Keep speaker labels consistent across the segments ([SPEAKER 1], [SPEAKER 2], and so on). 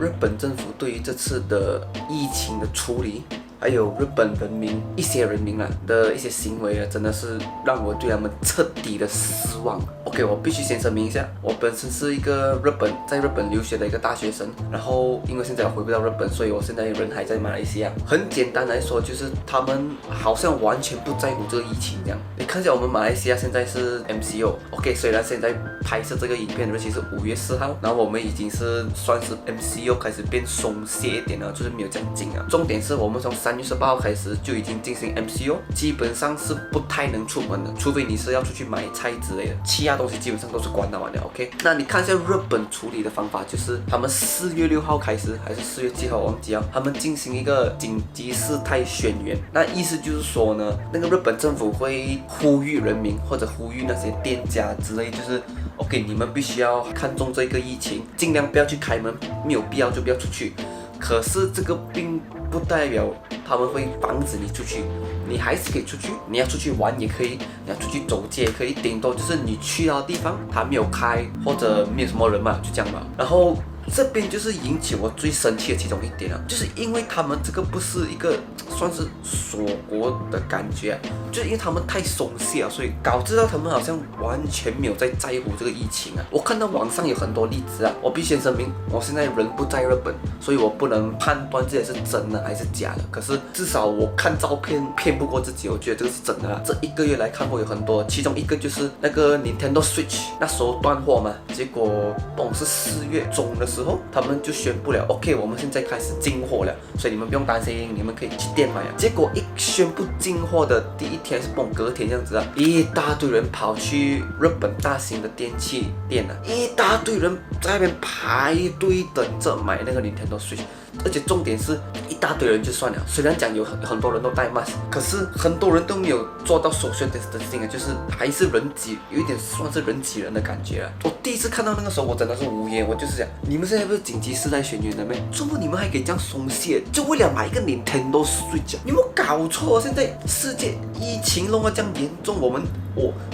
[SPEAKER 1] 日本政府对于这次的疫情的处理，还有日本人民一些人民的一些行为真的是让我对他们彻底的失望。OK， 我必须先声明一下，我本身是一个在日本留学的一个大学生，然后因为现在我回不到日本，所以我现在人还在马来西亚。很简单来说，就是他们好像完全不在乎这个疫情这样。你看一下我们马来西亚现在是 MCO，OK， 虽然现在拍摄这个影片的日期是5月4号，然后我们已经是算是 MCO 开始变松懈一点了，就是没有这样紧啊。重点是我们从3月18号开始就已经进行 MCO， 基本上是不太能出门的，除非你是要出去买菜之类的，其他东西基本上都是关到完的。OK， 那你看一下日本处理的方法，就是他们4月6号开始，还是4月7号，我忘记了，他们进行一个紧急事态宣言。那意思就是说呢，那个日本政府会呼吁人民或者呼吁那些店家之类，就是 OK， 你们必须要看重这个疫情，尽量不要去开门，没有必要就不要出去。可是这个并不代表他们会防止你出去，你还是可以出去，你要出去玩也可以，你要出去走街也可以，顶多就是你去到的地方它没有开或者没有什么人嘛，就这样吧。然后这边就是引起我最生气的其中一点就是因为他们这个不是一个算是锁国的感觉就是因为他们太松懈了，所以导致到他们好像完全没有在乎这个疫情我看到网上有很多例子我必须先声明，我现在人不在日本，所以我不能判断这些是真的还是假的。可是至少我看照片骗不过自己，我觉得这个是真的这1个月来看过有很多，其中一个就是那个 Nintendo Switch 那时候断货嘛，结果不是4月中的时候，他们就宣布了 OK， 我们现在开始进货了，所以你们不用担心，你们可以去店买结果一宣布进货的第一天是隔天这样子一大堆人跑去日本大型的电器店一大堆人在那边排队等着买那个 Nintendo Switch。而且重点是一大堆人就算了，虽然讲有很多人都戴 mask， 可是很多人都没有做到 social distancing 就是还是人挤，有一点算是人挤人的感觉我第一次看到那个时候，我真的是无言，我就是讲，你们现在不是紧急事态宣言了没？怎么你们还可以这样松懈？就为了买一个 Nintendo Switch， 你有没有搞错？现在世界疫情弄得这样严重，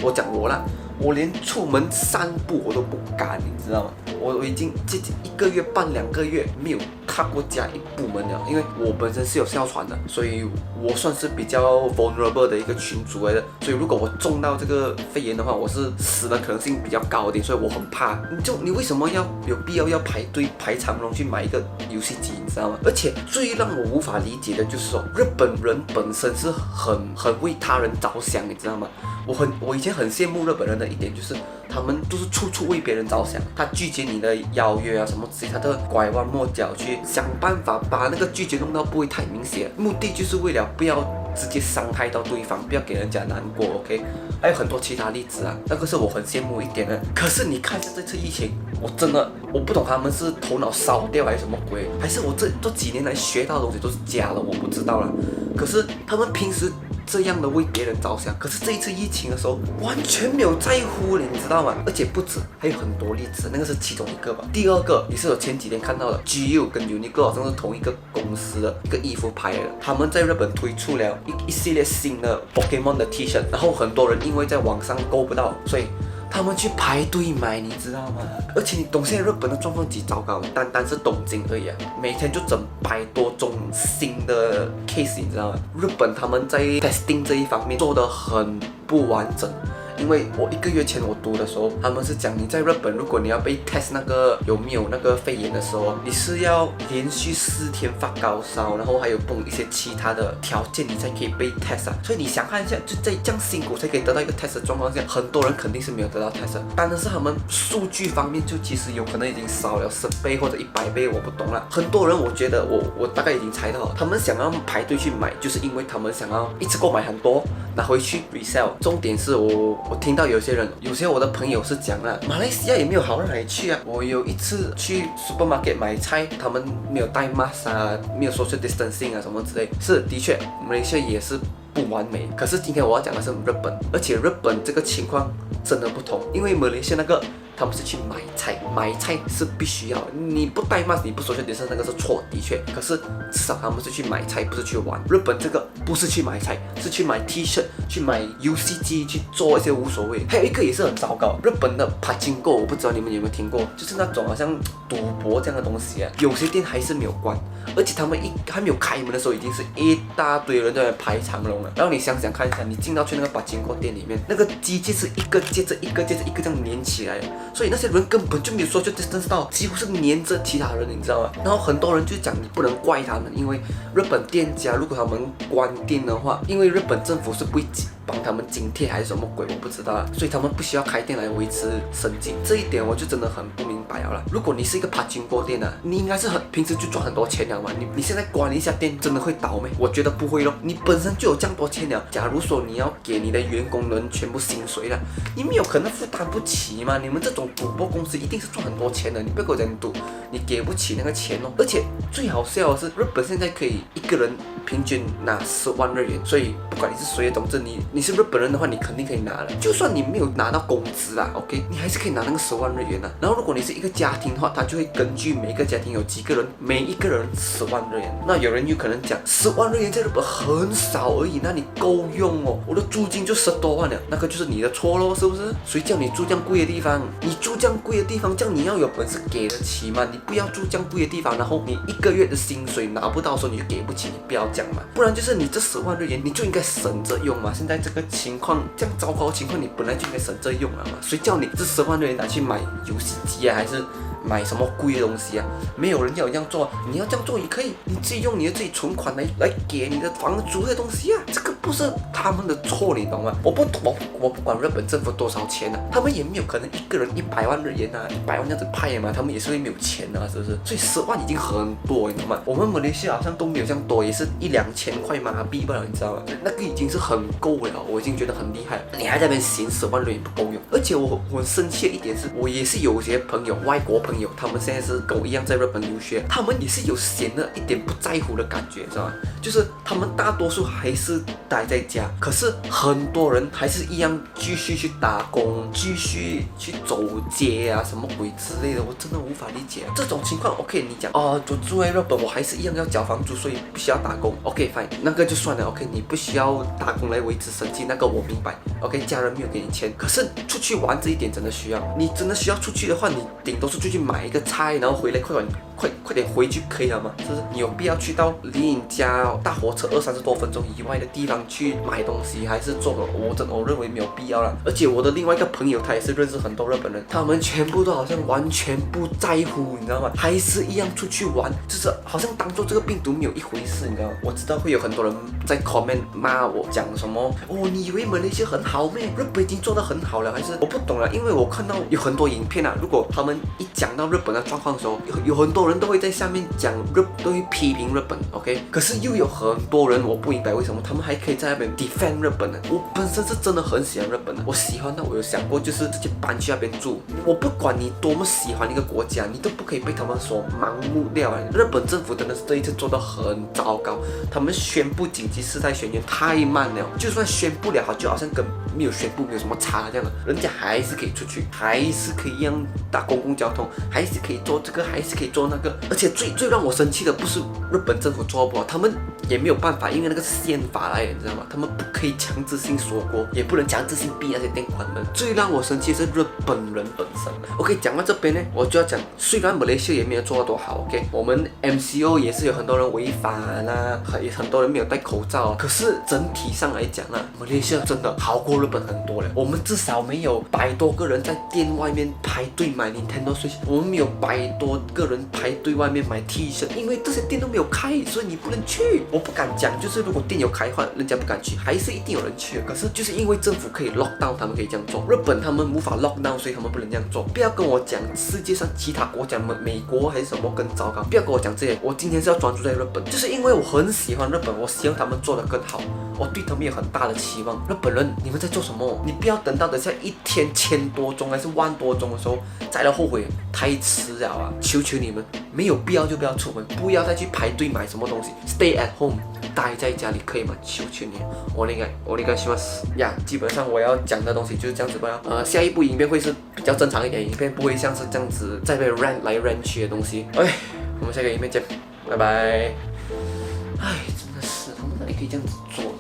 [SPEAKER 1] 我讲我啦。我连出门散步我都不敢，你知道吗？我已经接近1个月半2个月没有踏过家一步门了，因为我本身是有哮喘的，所以我算是比较 vulnerable 的一个群组来的。所以如果我中到这个肺炎的话，我是死的可能性比较高一点，所以我很怕。你为什么有必要排队排长龙去买一个游戏机，你知道吗？而且最让我无法理解的就是日本人本身是很为他人着想，你知道吗？我以前很羡慕日本人的一点就是，他们都是处为别人着想，他拒绝你的邀约什么之类，他都拐弯抹角去想办法把那个拒绝弄到不会太明显，目的就是为了不要直接伤害到对方，不要给人家难过 ，OK？ 还有很多其他例子那个是我很羡慕一点的。可是你看一下这次疫情，我不懂他们是头脑烧掉还是什么鬼，还是我这几年来学到的东西都是假的，我不知道了。可是他们平时这样的为别人着想，可是这一次疫情的时候完全没有在乎你知道吗？而且不止，还有很多例子，那个是其中一个吧。第二个也是我前几天看到的 ，GU 跟 Uniqlo 好像是同一个公司的一个衣服牌的，他们在日本推出了一系列新的 Pokemon 的 T 恤，然后很多人因为在网上购不到，所以他们去排队买，你知道吗？而且你懂现在日本的状况几糟糕，单是东京而已每天就整100多种新的 case， 你知道吗？日本他们在 testing 这一方面做得很不完整。因为我1个月前我读的时候，他们是讲你在日本，如果你要被 test 那个有没有那个肺炎的时候，你是要连续4天发高烧，然后还有一些其他的条件，你才可以被 test 所以你想看一下，就在这样辛苦才可以得到一个 test 的状况下，很多人肯定是没有得到 test。当然是他们数据方面就其实有可能已经少了10倍或者100倍，我不懂了。很多人我觉得我大概已经猜到了，他们想要排队去买，就是因为他们想要一次购买很多，拿回去 resell。重点是我听到有些我的朋友是讲马来西亚也没有好到哪里去我有一次去 supermarket 买菜，他们没有戴 mask 没有 social distancing 什么之类，是的确，马来西亚也是不完美。可是今天我要讲的是日本，而且日本这个情况真的不同，因为马来西亚那个。他们是去买菜，买菜是必须要，你不戴 mask，你不social distance那个是错，的确。可是至少他们是去买菜，不是去玩。日本这个不是去买菜，是去买 T 恤，去买游戏机，去做一些无所谓。还有一个也是很糟糕，日本的帕金购，我不知道你们有没有听过，就是那种好像赌博这样的东西啊，有些店还是没有关，而且他们还没有开门的时候，已经是一大堆人在那排长龙了。然后你想想看一下，你进到去那个帕金购店里面，那个机器是一个接着一个接着一个这样连起来的。所以那些人根本就没有说就 distance 到，几乎是黏着其他人，你知道吗？然后很多人就讲你不能怪他们，因为日本店家如果他们关店的话，因为日本政府是不会帮他们津贴还是什么鬼，我不知道啊，所以他们不需要开店来维持生计。这一点我就真的很不明白了。如果你是一个帕金锅店啊，你应该是平时就赚很多钱了嘛，你现在关一下店真的会倒吗？我觉得不会咯，你本身就有这样多钱了，假如说你要给你的员工人全部薪水了，你没有可能负担不起嘛。你们这种赌博公司一定是赚很多钱的，你不要跟我讲赌，你给不起那个钱哦。而且最好笑的是，日本现在可以一个人平均拿10万日元，所以不管你是谁，总之你是日本人的话，你肯定可以拿了。就算你没有拿到工资啦 ，OK， 你还是可以拿那个10万日元啊。然后如果你是一个家庭的话，他就会根据每一个家庭有几个人，每一个人10万日元。那有人有可能讲10万日元在日本很少而已，那你够用哦？我的租金就10多万了，那个就是你的错咯，是不是？谁叫你住这样贵的地方？你住这样贵的地方，这样你要有本事给得起嘛？你不要住这样贵的地方，然后你一个月的薪水拿不到的时候你就给不起，你不要讲嘛。不然就是你这10万日元你就应该省着用嘛。现在这个情况这样糟糕的情况，你本来就应该省着用了嘛。谁叫你这10万日元拿去买游戏机啊，还是买什么贵的东西啊？没有人要这样做，你要这样做也可以，你自己用你的自己存款来给你的房租的东西啊，这个不是他们的错，你懂吗？我不管日本政府多少钱啊，他们也没有可能一个人100万日元啊，100万这样子派嘛，他们也是会没有钱啊，是不是？所以10万已经很多，你懂吗？我们马来西亚好像都没有这样多，也是1-2千块马币吧，你知道吗？那个已经是很够了，我已经觉得很厉害了。你还在那边嫌10万日元不够用，而且我很生气的一点是，我也是有些朋友，外国朋友，他们现在是跟我一样在日本留学，他们也是有闲的一点不在乎的感觉，知道吗？就是他们大多数还是待在家，可是很多人还是一样继续去打工，继续去走街啊，什么鬼之类的，我真的无法理解这种情况。OK， 你讲哦，我住在日本，我还是一样要缴房租，所以必须要打工。OK fine， 那个就算了。OK， 你不需要打工来维持生计，那个我明白。OK， 家人没有给你钱，可是出去玩这一点真的需要。你真的需要出去的话，你顶多是出去买一个菜，然后回来快点回去可以了吗？是不是？你有必要去到离你家大火车20-30多分钟以外的地方去买东西，还是做个？我认为没有必要了。而且我的另外一个朋友，他也是认识很多日本人，他们全部都好像完全不在乎，你知道吗？还是一样出去玩，就是好像当做这个病毒没有一回事，你知道吗？我知道会有很多人在 comment 骂我，讲什么哦，你以为马来西亚很好咩？日本已经做得很好了，还是我不懂了？因为我看到有很多影片啊，如果他们一讲到日本的状况的时候，有很多人都会在下面讲都会批评日本 ，OK？ 可是又有很多人，我不明白为什么他们还可以在那边 defend 日本呢？我本身是真的很喜欢日本的，我喜欢到我有想过就是直接搬去那边住。我不管你多么喜欢一个国家，你都不可以被他们所盲目掉。日本政府真的是这一次做得很糟糕，他们宣布紧急事态宣言太慢了，就算宣布了，就好像跟没有宣布没有什么差这样的，人家还是可以出去，还是可以一样搭公共交通，还是可以做这个，还是可以做那个。而且最让我生气的不是日本政府做不好，他们也没有办法，因为那个是宪法来的，你知道吗？他们不可以强制性锁国，也不能强制性逼那些店关门。最让我生气的是日本人本身。OK， 讲到这边呢，我就要讲，虽然马来西亚也没有做到多好 ，OK， 我们 MCO 也是有很多人违法啦，也很多人没有戴口罩，可是整体上来讲啊，马来西亚真的好过日本很多了。我们至少没有100多个人在店外面排队买 Nintendo Switch， 我们没有100多个人排队外面买 T 恤，因为这些店都没有开，所以你不能去。我不敢讲，就是如果店有开的话，人家不敢去，还是一定有人去的。可是就是因为政府可以 lock down， 他们可以这样做。日本他们无法 lock down， 所以他们不能这样做。不要跟我讲世界上其他国家，美国还是什么更糟糕，不要跟我讲这些。我今天是要专注在日本，就是因为我很喜欢日本，我希望他们做得更好，我对他们有很大的期望。日本人，你们在做什么？你不要等到等下一天1000多宗还是1万多宗的时候再来后悔，太迟了啊！求求你们，没有必要就不要出门，不要再去排队买什么东西 ，Stay at home， 待在家里可以吗？求求你，我那个希望是呀。基本上我要讲的东西就是这样子吧。下一部影片会是比较正常一点的影片，不会像是这样子再被 rant 来 rant 去的东西。OK，我们下个影片见，拜拜。哎，真的是他们哪里可以这样子做？